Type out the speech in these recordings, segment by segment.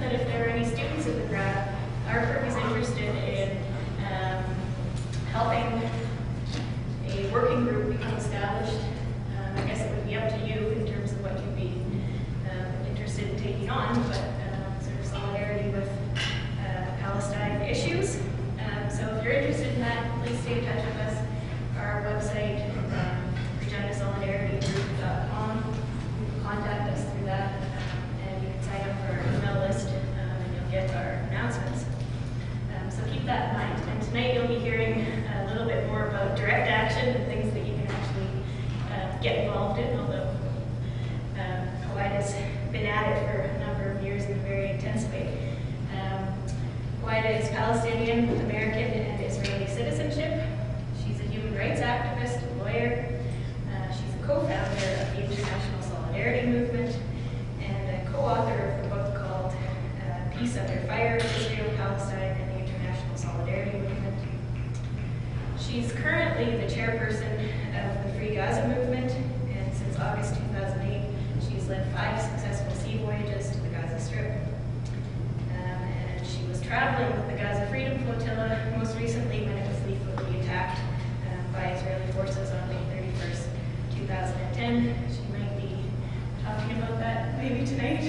that if there are any students in the crowd, our firm is interested in helping a working group become established. I guess it would be up to you in terms of what you'd be interested in taking on, but sort of solidarity with Palestine issues. So if you're interested in that, please stay in touch with us. Our website, reginasolidaritygroup.com. You can contact us through that, and you can sign up for our email list, and you'll get our announcements. So keep that in mind. And tonight you'll be hearing a little bit more about direct action and things that you can actually get involved in, although HUWAIDA's been at it for a number of years in a very intense way. HUWAIDA is Palestinian with American and Israeli citizenship. She's a human rights activist, a lawyer. She's a co-founder of the International Solidarity Movement and a co-author of the book called Peace Under Fire, Israel, Palestine, and the International Solidarity Movement. She's currently the chairperson of the Free Gaza Movement, and since August 2008, she's led 5 successful sea voyages to the Gaza Strip. And she was traveling with the Gaza Freedom Flotilla, most recently when it was lethally attacked by Israeli forces on May 31st, 2010. She might be talking about that maybe tonight.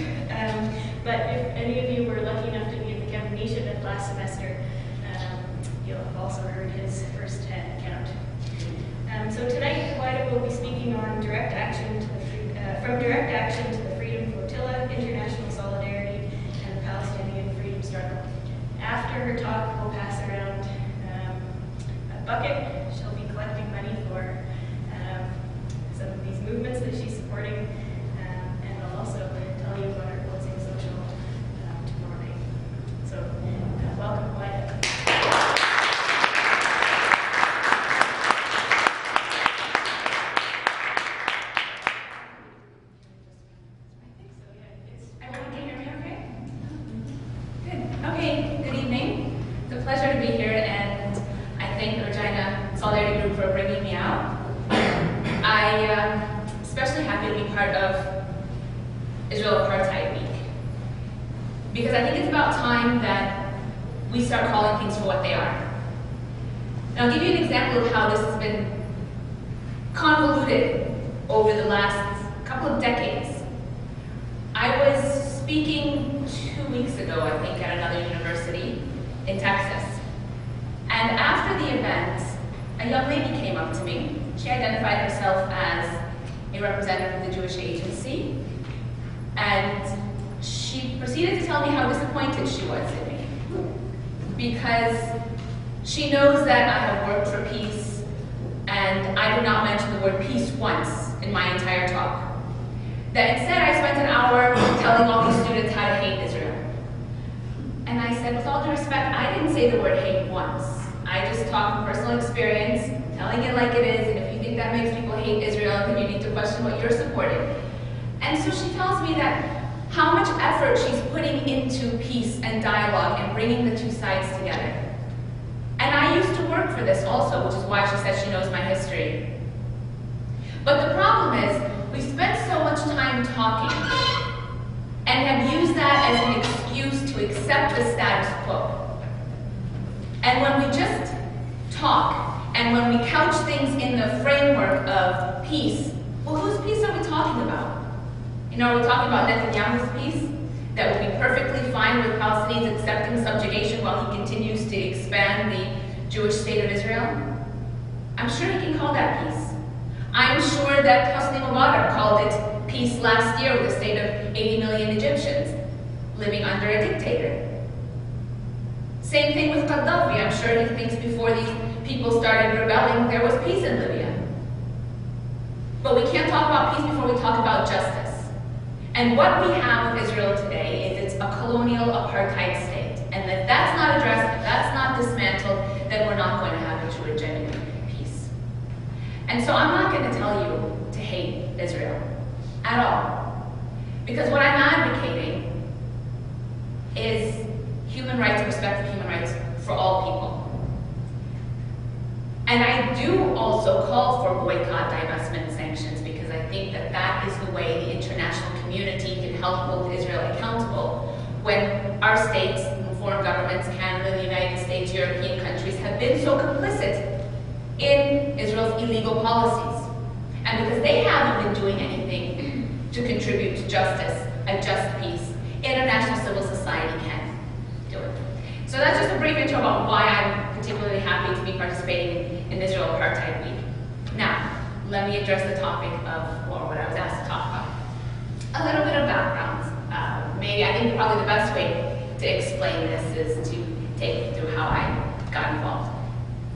But if any of you were lucky enough to be at the Kevin event last semester, you'll have also heard his first-hand account. So tonight, HUWAIDA will be speaking on direct action to the from direct action to the Freedom Flotilla, international solidarity, and the Palestinian freedom struggle. After her talk, we'll pass around a bucket. She'll be collecting money for some of these movements that she's supporting, and I'll also tell you about her closing social tomorrow night. So welcome, HUWAIDA. Pleasure to be here, and I thank the Regina Solidarity Group for bringing me out. I'm especially happy to be part of Israel Apartheid Week, because I think it's about time that we start calling things for what they are. And I'll give you an example of how this has been convoluted over the last couple of decades. I was speaking 2 weeks ago, I think, at another university in Texas. And after the event, a young lady came up to me. She identified herself as a representative of the Jewish Agency, and she proceeded to tell me how disappointed she was in me, because she knows that I have worked for peace, and I did not mention the word peace once in my entire talk. That instead I spent an hour telling all these students how to hate Israel. And I said, with all due respect, I didn't say the word hate once. I just talked from personal experience, telling it like it is, and if you think that makes people hate Israel, then you need to question what you're supporting. And so she tells me that how much effort she's putting into peace and dialogue and bringing the two sides together. And I used to work for this also, which is why she says she knows my history. But the problem is, we spent so much time talking and have used that as an excuse to accept the status quo. And when we just talk, and when we couch things in the framework of peace, well, whose peace are we talking about? You know, are we talking about Netanyahu's peace? That would be perfectly fine with Palestinians accepting subjugation while he continues to expand the Jewish state of Israel? I'm sure he can call that peace. I'm sure that Hosni Mubarak called it peace last year with a state of 80 million Egyptians living under a dictator. Same thing with Gaddafi. I'm sure he thinks before these people started rebelling, there was peace in Libya. But we can't talk about peace before we talk about justice. And what we have with Israel today is it's a colonial apartheid state. And if that's not addressed, if that's not dismantled, then we're not going to have a true and genuine peace. And so I'm not going to tell you to hate Israel at all. Because what I'm advocating is human rights, respect for human rights for all people. And I do also call for boycott, divestment, sanctions, because I think that that is the way the international community can help hold Israel accountable when our states, foreign governments, Canada, the United States, European countries, have been so complicit in Israel's illegal policies. And because they haven't been doing anything to contribute to justice and just peace, international civil society can do it. So that's just a brief intro about why I'm particularly happy to be participating in Israel Apartheid Week. Now, let me address the topic of, or what I was asked to talk about. A little bit of background. I think probably the best way to explain this is to take you through how I got involved.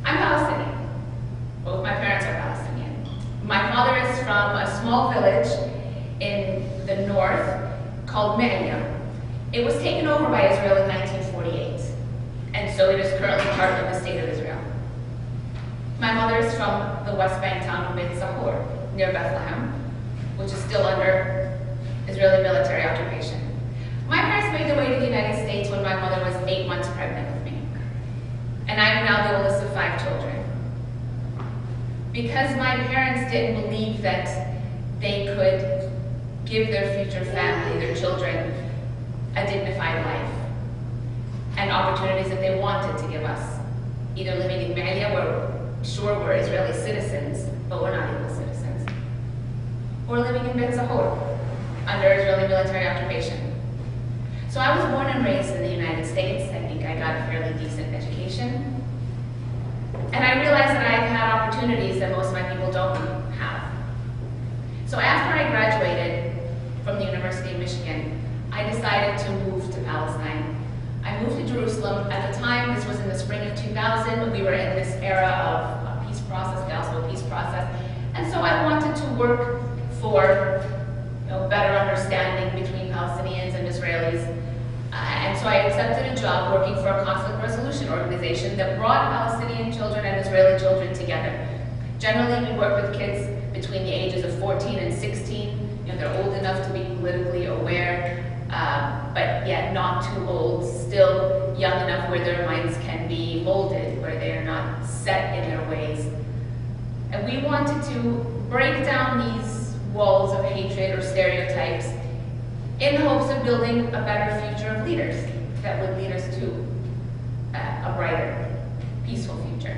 I'm Palestinian. Both my parents are Palestinian. My father is from a small village in the north called Huwida. It was taken over by Israel in 1948, and so it is currently part of the state of Israel. My mother is from the West Bank town of Beit Sahur, near Bethlehem, which is still under Israeli military occupation. My parents made their way to the United States when my mother was 8 months pregnant with me. And I'm now the oldest of 5 children. Because my parents didn't believe that they could give their future family, their children, a dignified life and opportunities that they wanted to give us. Either living in Huwida, where we're Israeli citizens, but we're not equal citizens. Or living in Beit Sahur, under Israeli military occupation. So I was born and raised in the United States. I think I got a fairly decent education. And I realized that I've had opportunities that most of my people don't have. So after I graduated from the University of Michigan, I decided to move to Palestine. I moved to Jerusalem. At the time, this was in the spring of 2000, we were in this era of a peace process, the Oslo peace process. And so I wanted to work for better understanding between Palestinians and Israelis. And so I accepted a job working for a conflict resolution organization that brought Palestinian children and Israeli children together. Generally, we work with kids between the ages of 14 and 16. They're old enough to be politically aware, but yet not too old, still young enough where their minds can be molded, where they are not set in their ways. And we wanted to break down these walls of hatred or stereotypes in the hopes of building a better future of leaders that would lead us to a brighter, peaceful future.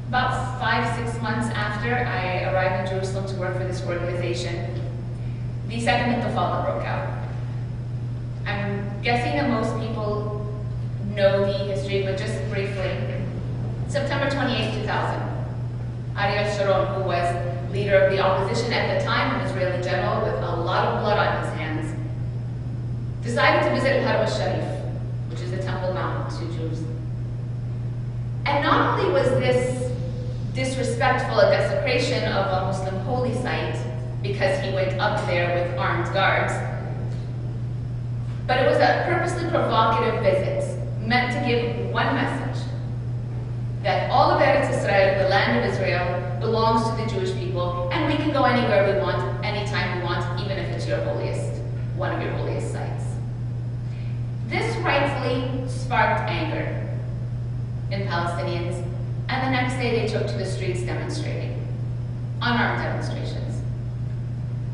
About 5-6 months after I arrived in Jerusalem to work for this organization, the second intifada broke out. I'm guessing that most people know the history, but just briefly. September 28, 2000, Ariel Sharon, who was leader of the opposition at the time, an Israeli general with a lot of blood on his hands, decided to visit Haram al-Sharif, which is the Temple Mount to Jews. And not only was this disrespectful a desecration of a Muslim holy site, because he went up there with armed guards, but it was a purposely provocative visit, meant to give one message, that all of Eretz Israel, the land of Israel, belongs to the Jewish people, and we can go anywhere we want, anytime we want, even if it's your holiest, one of your holiest sites. This rightfully sparked anger in Palestinians, and the next day they took to the streets demonstrating, unarmed demonstrations.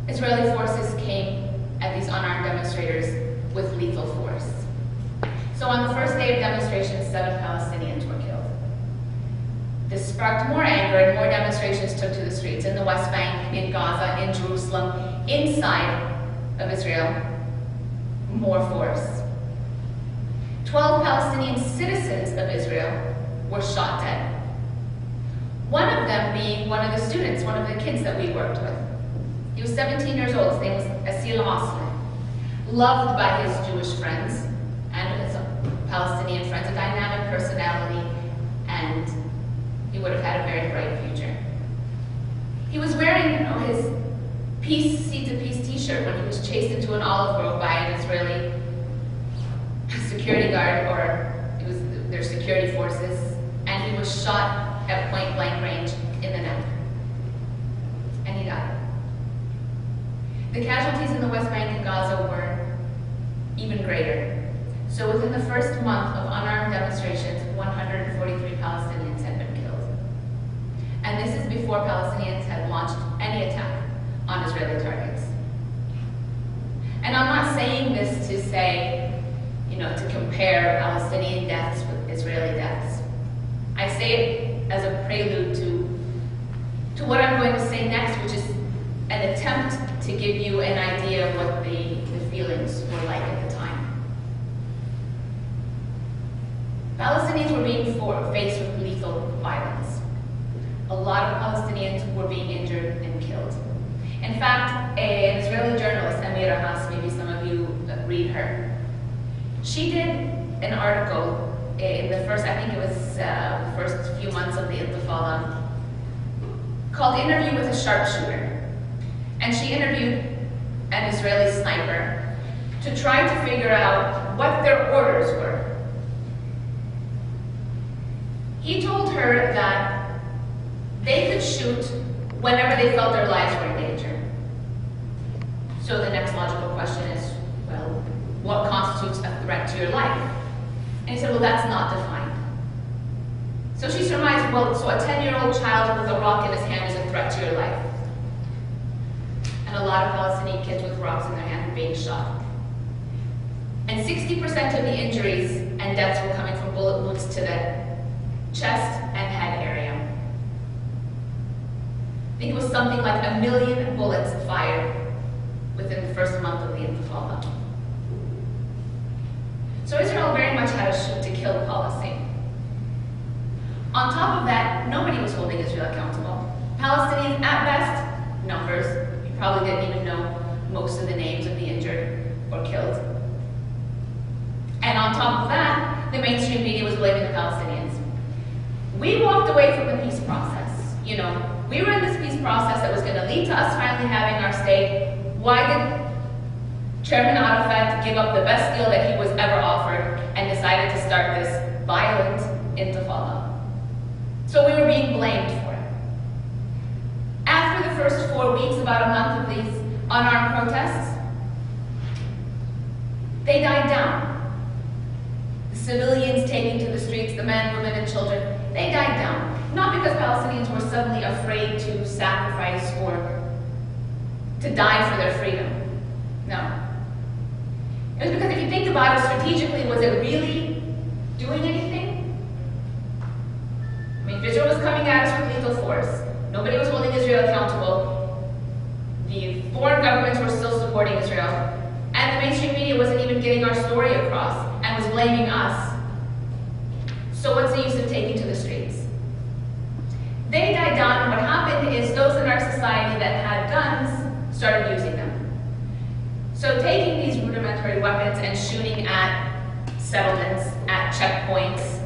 Israeli forces came at these unarmed demonstrators with lethal force. So on the first day of demonstrations, 7 Palestinians were killed. This sparked more anger and more demonstrations took to the streets in the West Bank, in Gaza, in Jerusalem, inside of Israel, more force. 12 Palestinian citizens of Israel were shot dead. One of them being one of the students, one of the kids that we worked with. He was 17 years old, his name was Asil Aslan, loved by his Jewish friends and his Palestinian friends, a dynamic personality, and he would have had a very bright future. He was wearing, his Peace, Seeds of Peace t-shirt when he was chased into an olive grove by an Israeli security guard, or it was their security forces, and he was shot at point blank range in the neck. And he died. The casualties in the West Bank and Gaza were even greater. So within the first month of unarmed demonstrations, 143 Palestinians had been killed. And this is before Palestinians had launched any attack on Israeli targets. And I'm not saying say, to compare Palestinian deaths with Israeli deaths. I say it as a prelude to what I'm going to say next, which is an attempt to give you an idea of what the feelings were like at the time. Palestinians were being faced with lethal violence. A lot of Palestinians were being injured and killed. In fact, an Israeli journalist, maybe some of you read her, she did an article in the first, I think it was the first few months of the Intifada, called Interview with a Sharpshooter. And she interviewed an Israeli sniper to try to figure out what their orders were. He told her that they could shoot whenever they felt their lives were in danger. So the next logical question is, well, what constitutes a threat to your life? And he said, well, that's not defined. So she surmised, well, so a 10-year-old child with a rock in his hand is a threat to your life. And a lot of Palestinian kids with rocks in their hand were being shot. And 60% of the injuries and deaths were coming from bullet wounds to the chest and head area. I think it was something like 1 million bullets fired within the first month of the Intifada. So Israel very much had a shoot-to-kill policy. On top of that, nobody was holding Israel accountable. Palestinians, at best, numbers. You probably didn't even know most of the names of the injured or killed. And on top of that, the mainstream media was blaming the Palestinians. We walked away from the peace process. We were in this peace process that was going to lead to us finally having our state. Why did Chairman Arafat give up the best deal that he was ever offered and decided to start this violent intifada? So we were being blamed for it. After the first 4 weeks, about a month of these unarmed protests, they died down. The civilians taking to the streets, the men, women, and children, they died down. Not because Palestinians were suddenly afraid to sacrifice or to die for their freedom. No. It was because if you think about it strategically, was it really doing anything? I mean, Israel was coming at us with lethal force. Nobody was holding Israel accountable. The foreign governments were still supporting Israel. And the mainstream media wasn't even getting our story across and was blaming us. So what's the use of taking to the streets? They died down, and what happened is those in our society that had guns started using them. So taking these rudimentary weapons and shooting at settlements, at checkpoints,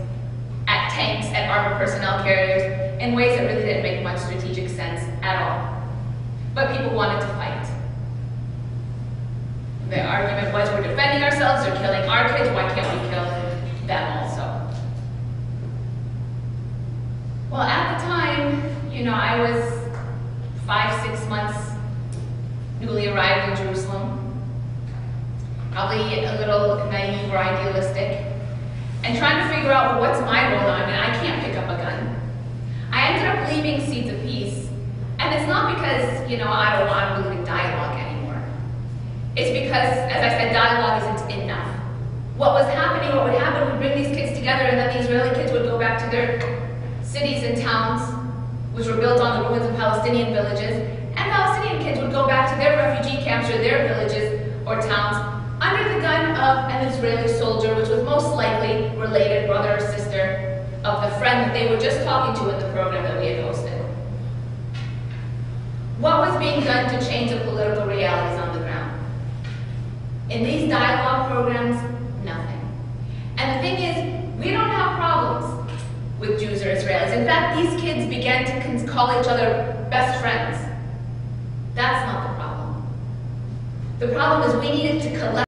at tanks, at armored personnel carriers, in ways that really didn't make much strategic sense at all. But people wanted to fight. The argument was, we're defending ourselves, they're killing our kids, why can't we kill them also? Well, at the time, I was 5-6 months newly arrived in Jerusalem. Probably a little naive or idealistic, and trying to figure out, well, what's my role now? I mean, I can't pick up a gun. I ended up leaving Seeds of Peace, and it's not because, I don't believe in dialogue anymore. It's because, as I said, dialogue isn't enough. What would happen, we'd bring these kids together, and then the Israeli kids would go back to their cities and towns, which were built on the ruins of Palestinian villages, and Palestinian kids would go back to their refugee camps or their villages or towns under the gun of an Israeli soldier, which was most likely related brother or sister of the friend that they were just talking to in the program that we had hosted. What was being done to change the political realities on the ground? In these dialogue programs, nothing. And the thing is, we don't have problems with Jews or Israelis. In fact, these kids began to call each other best friends. That's not the problem. The problem is we needed to collect